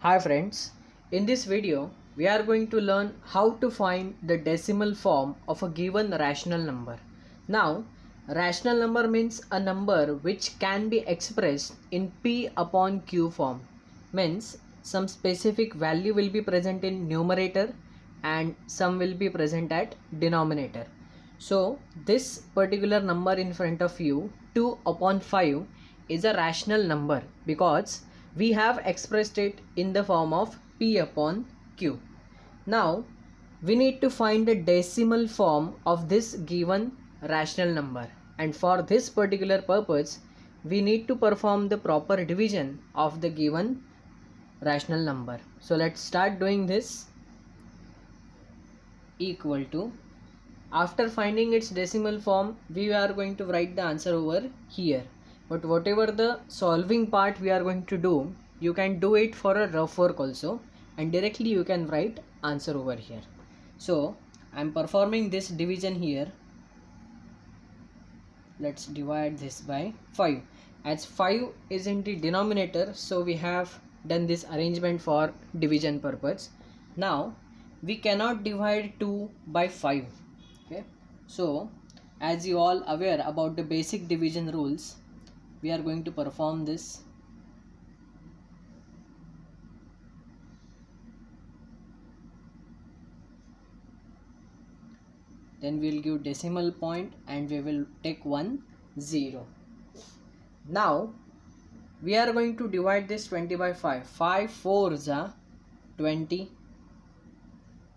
Hi friends, in this video we are going to learn how to find the decimal form of a given rational number. Now, rational number means a number which can be expressed in P upon Q form. Means some specific value will be present in numerator and some will be present at denominator. So this particular number in front of you, 2 upon 5, is a rational number because we have expressed it in the form of P upon Q. Now we need to find the decimal form of this given rational number, and for this particular purpose we need to perform the proper division of the given rational number. So let's start doing this. Equal to, after finding its decimal form we are going to write the answer over here, but whatever the solving part we are going to do, you can do it for a rough work also, and directly you can write answer over here. So I am performing this division here. Let's divide this by 5. As 5 is in the denominator, so we have done this arrangement for division purpose. Now we cannot divide 2 by 5. Okay, so as you all aware about the basic division rules, we are going to perform this. Then we will give decimal point and we will take 1 0. Now we are going to divide this 20 by 5. 5 4s are 20,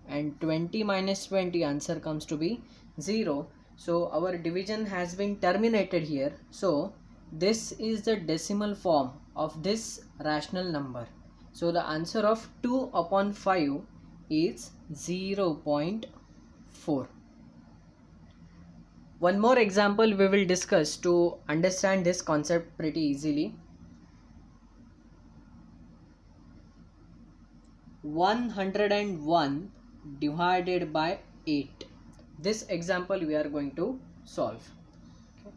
and 20 minus 20, answer comes to be 0. So our division has been terminated here. So this is the decimal form of this rational number. So the answer of 2 upon 5 is 0.4. One more example we will discuss to understand this concept pretty easily. 101 divided by 8. This example we are going to solve. Okay.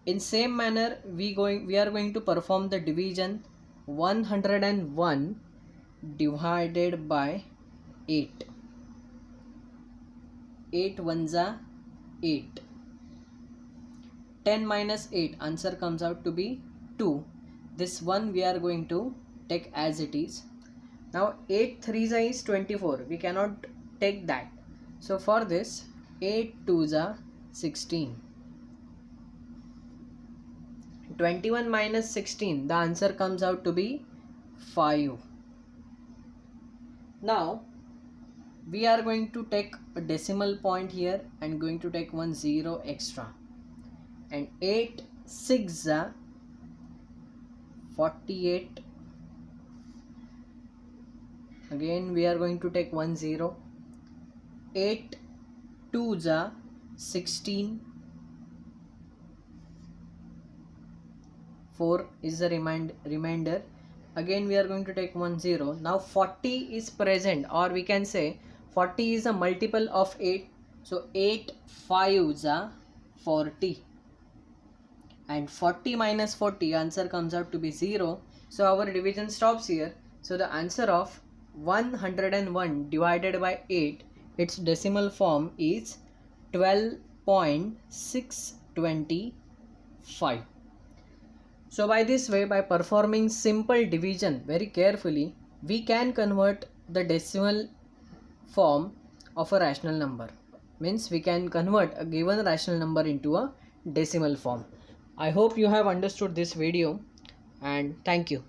In same manner we are going to perform the division 101 divided by 8. 8 ones are 8. 10 minus 8, answer comes out to be 2. This one we are going to take as it is. Now 8 3s is 24. We cannot take that. So for this, 8 2s are 16. 21 minus 16, the answer comes out to be 5. Now we are going to take a decimal point here and going to take 1 0 extra. And 8 6 are 48. Again we are going to take 1 0. 8 2s are 16. 4 is the remainder. Again we are going to take 1 0. Now 40 is present, or we can say 40 is a multiple of 8. So 8 5s are 40. And 40 minus 40, answer comes out to be 0. So our division stops here. So the answer of 101 divided by 8, its decimal form is 12.625. So by this way, by performing simple division very carefully, we can convert the decimal form of a rational number. Means we can convert a given rational number into a decimal form. I hope you have understood this video, and thank you.